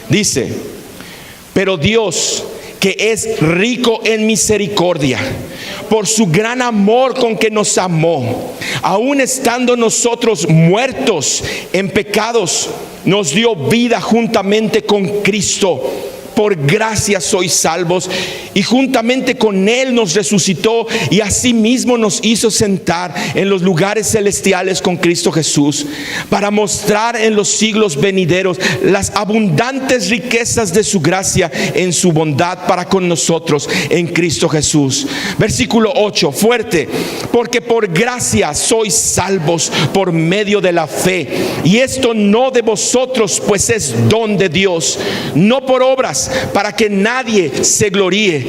Dice: pero Dios, que es rico en misericordia, por su gran amor con que nos amó, aun estando nosotros muertos en pecados, nos dio vida juntamente con Cristo. Por gracia sois salvos, y juntamente con Él nos resucitó y asimismo nos hizo sentar en los lugares celestiales con Cristo Jesús, para mostrar en los siglos venideros las abundantes riquezas de su gracia en su bondad para con nosotros en Cristo Jesús. Versículo 8, fuerte: porque por gracia sois salvos por medio de la fe, y esto no de vosotros, pues es don de Dios, no por obras, para que nadie se gloríe,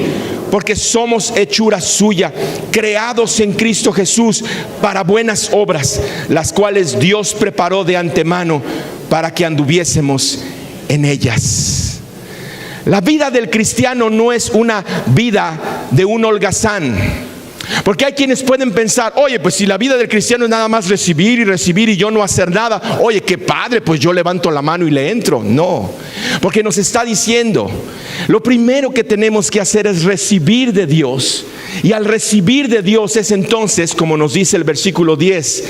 porque somos hechura suya, creados en Cristo Jesús para buenas obras, las cuales Dios preparó de antemano para que anduviésemos en ellas. La vida del cristiano no es una vida de un holgazán. Porque hay quienes pueden pensar: oye, pues si la vida del cristiano es nada más recibir y recibir y yo no hacer nada, oye, qué padre, pues yo levanto la mano y le entro. No, porque nos está diciendo: lo primero que tenemos que hacer es recibir de Dios. Y al recibir de Dios es entonces, como nos dice el versículo 10,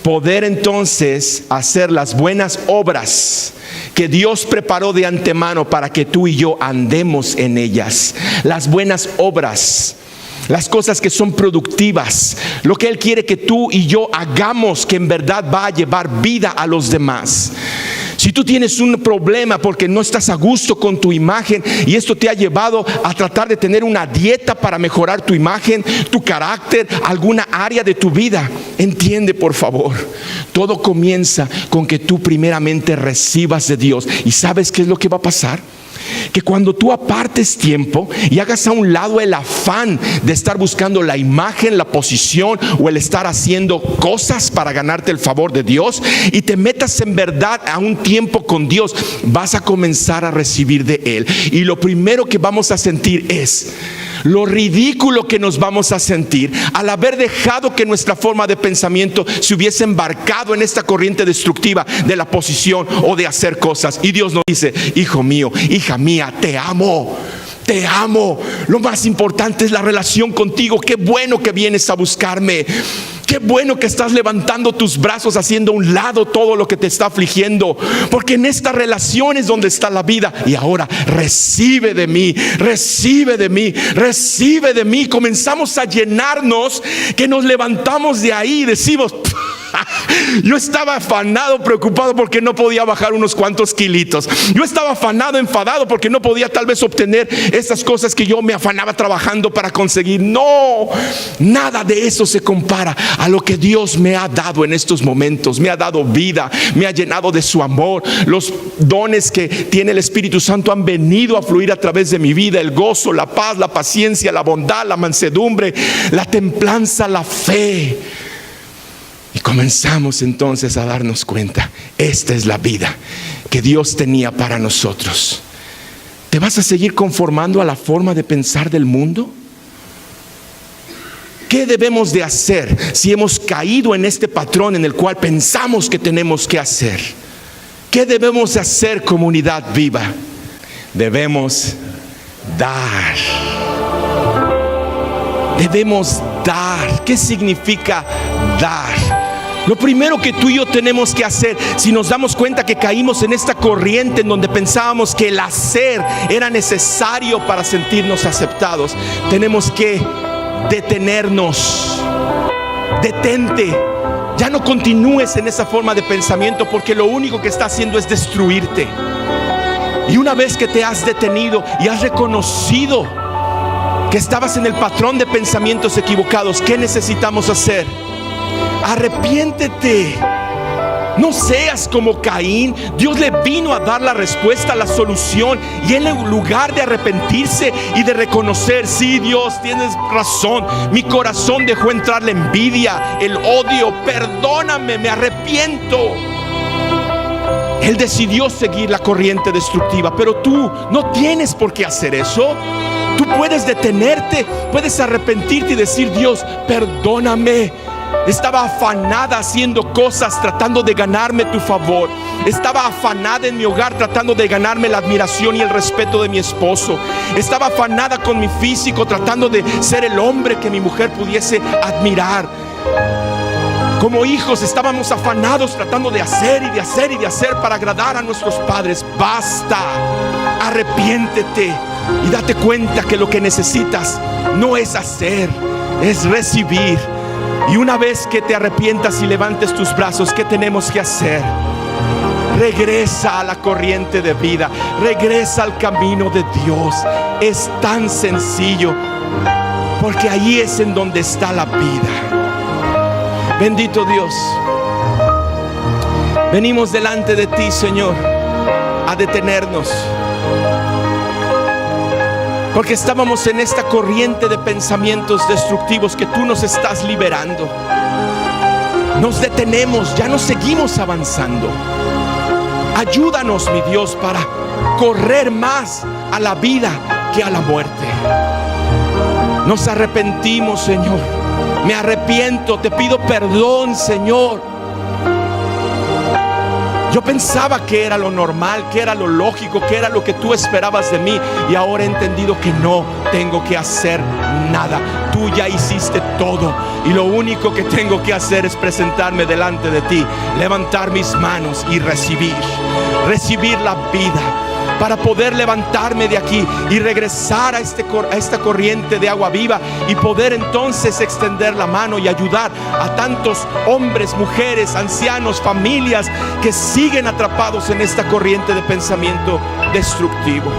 poder entonces hacer las buenas obras que Dios preparó de antemano para que tú y yo andemos en ellas. Las buenas obras. las cosas que son productivas, lo que Él quiere que tú y yo hagamos, que en verdad va a llevar vida a los demás. Si tú tienes un problema porque no estás a gusto con tu imagen y esto te ha llevado a tratar de tener una dieta para mejorar tu imagen, tu carácter, alguna área de tu vida, entiende por favor, todo comienza con que tú primeramente recibas de Dios. ¿Y sabes qué es lo que va a pasar? Que cuando tú apartes tiempo y hagas a un lado el afán de estar buscando la imagen, la posición o el estar haciendo cosas para ganarte el favor de Dios, y te metas en verdad a un tiempo con Dios, vas a comenzar a recibir de Él. Y lo primero que vamos a sentir es lo ridículo que nos vamos a sentir al haber dejado que nuestra forma de pensamiento se hubiese embarcado en esta corriente destructiva de la posición o de hacer cosas. Y Dios nos dice: hijo mío, hija mía, te amo. Te amo. Lo más importante es la relación contigo. Qué bueno que vienes a buscarme. Qué bueno que estás levantando tus brazos, haciendo a un lado todo lo que te está afligiendo, porque en esta relación es donde está la vida. Y ahora recibe de mí, recibe de mí, recibe de mí. Comenzamos a llenarnos, que nos levantamos de ahí y decimos: yo estaba afanado, preocupado porque no podía bajar unos cuantos kilitos. Yo estaba afanado, enfadado porque no podía tal vez obtener esas cosas que yo me afanaba trabajando para conseguir. No, nada de eso se compara a lo que Dios me ha dado en estos momentos. Me ha dado vida, me ha llenado de su amor. Los dones que tiene el Espíritu Santo han venido a fluir a través de mi vida: el gozo, la paz, la paciencia, la bondad, la mansedumbre, la templanza, la fe. Y comenzamos entonces a darnos cuenta: esta es la vida que Dios tenía para nosotros. ¿Te vas a seguir conformando a la forma de pensar del mundo? ¿Qué debemos de hacer si hemos caído en este patrón en el cual pensamos que tenemos que hacer? ¿Qué debemos de hacer, comunidad viva? Debemos dar. Debemos dar. ¿Qué significa dar? Lo primero que tú y yo tenemos que hacer, si nos damos cuenta que caímos en esta corriente en donde pensábamos que el hacer era necesario para sentirnos aceptados, tenemos que detenernos. Detente. Ya no continúes en esa forma de pensamiento, porque lo único que está haciendo es destruirte. Y una vez que te has detenido y has reconocido que estabas en el patrón de pensamientos equivocados, ¿qué necesitamos hacer? Arrepiéntete. No seas como Caín. Dios le vino a dar la respuesta, la solución, y él, en lugar de arrepentirse y de reconocer: sí, Dios, tienes razón, mi corazón dejó entrar la envidia, el odio, perdóname, me arrepiento. Él decidió seguir la corriente destructiva, pero tú no tienes por qué hacer eso. Tú puedes detenerte, puedes arrepentirte y decir: Dios, perdóname. Estaba afanada haciendo cosas, tratando de ganarme tu favor. Estaba afanada en mi hogar, tratando de ganarme la admiración y el respeto de mi esposo. Estaba afanada con mi físico, tratando de ser el hombre que mi mujer pudiese admirar. Como hijos estábamos afanados, tratando de hacer y de hacer y de hacer para agradar a nuestros padres. Basta. Arrepiéntete y date cuenta que lo que necesitas no es hacer, es recibir. Y una vez que te arrepientas y levantes tus brazos, ¿qué tenemos que hacer? Regresa a la corriente de vida, regresa al camino de Dios. Es tan sencillo, porque ahí es en donde está la vida. Bendito Dios, venimos delante de ti, Señor, a detenernos, porque estábamos en esta corriente de pensamientos destructivos que tú nos estás liberando. Nos detenemos, ya no seguimos avanzando. Ayúdanos, mi Dios, para correr más a la vida que a la muerte. Nos arrepentimos, Señor. Me arrepiento, te pido perdón, Señor. Yo pensaba que era lo normal, que era lo lógico, que era lo que tú esperabas de mí, y ahora he entendido que no tengo que hacer nada. Tú ya hiciste todo, y lo único que tengo que hacer es presentarme delante de ti, levantar mis manos y recibir la vida, para poder levantarme de aquí y regresar a esta corriente de agua viva y poder entonces extender la mano y ayudar a tantos hombres, mujeres, ancianos, familias que siguen atrapados en esta corriente de pensamiento destructivo.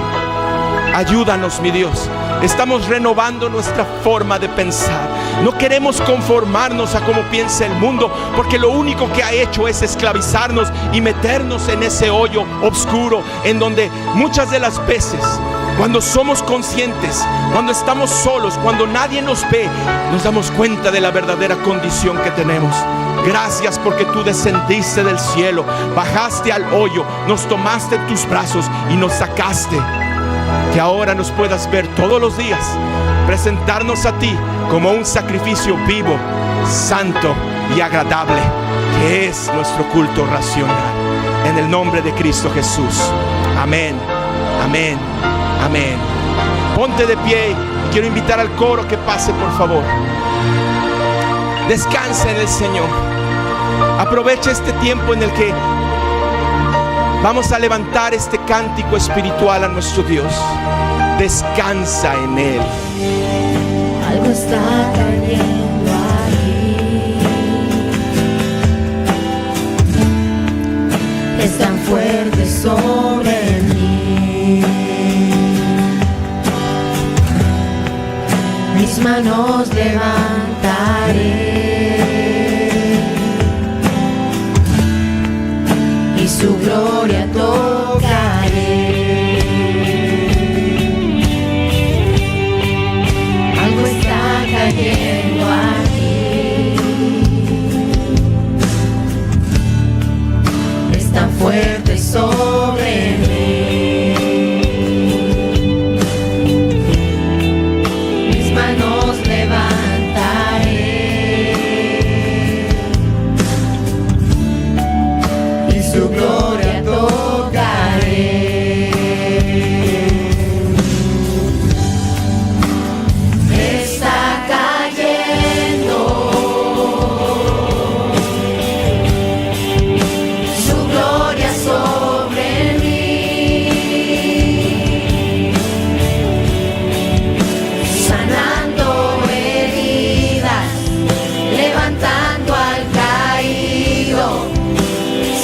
Ayúdanos, mi Dios. Estamos renovando nuestra forma de pensar. No queremos conformarnos a cómo piensa el mundo, porque lo único que ha hecho es esclavizarnos y meternos en ese hoyo oscuro en donde muchas de las veces, cuando somos conscientes, cuando estamos solos, cuando nadie nos ve, nos damos cuenta de la verdadera condición que tenemos. Gracias porque tú descendiste del cielo, bajaste al hoyo, nos tomaste en tus brazos y nos sacaste. Que ahora nos puedas ver todos los días, presentarnos a ti como un sacrificio vivo, santo y agradable, que es nuestro culto racional. En el nombre de Cristo Jesús. Amén, amén, amén. Ponte de pie y quiero invitar al coro que pase, por favor. Descansa en el Señor. Aprovecha este tiempo en el que vamos a levantar este cántico espiritual a nuestro Dios. Descansa en Él. Algo está cayendo aquí. Es tan fuerte sobre mí. Mis manos levantaré y su gloria tocaré. Algo está cayendo aquí. Es tan fuerte sobre mí. Mis manos levantaré y su gloria tocaré. Está cayendo su gloria sobre mí, sanando heridas, levantando al caído.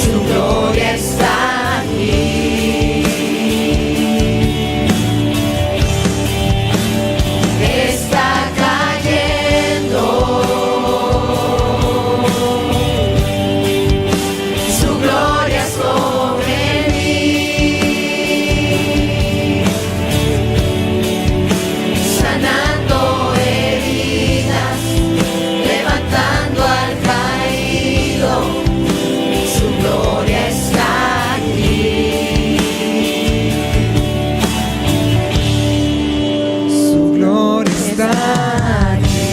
Su gloria está aquí. Está cayendo su gloria sobre mí, sanando heridas, levantando al caído. Su gloria está aquí. Su gloria está aquí.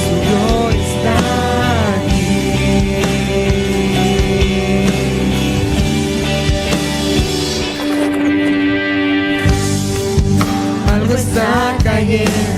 Su gloria está aquí. Algo está cayendo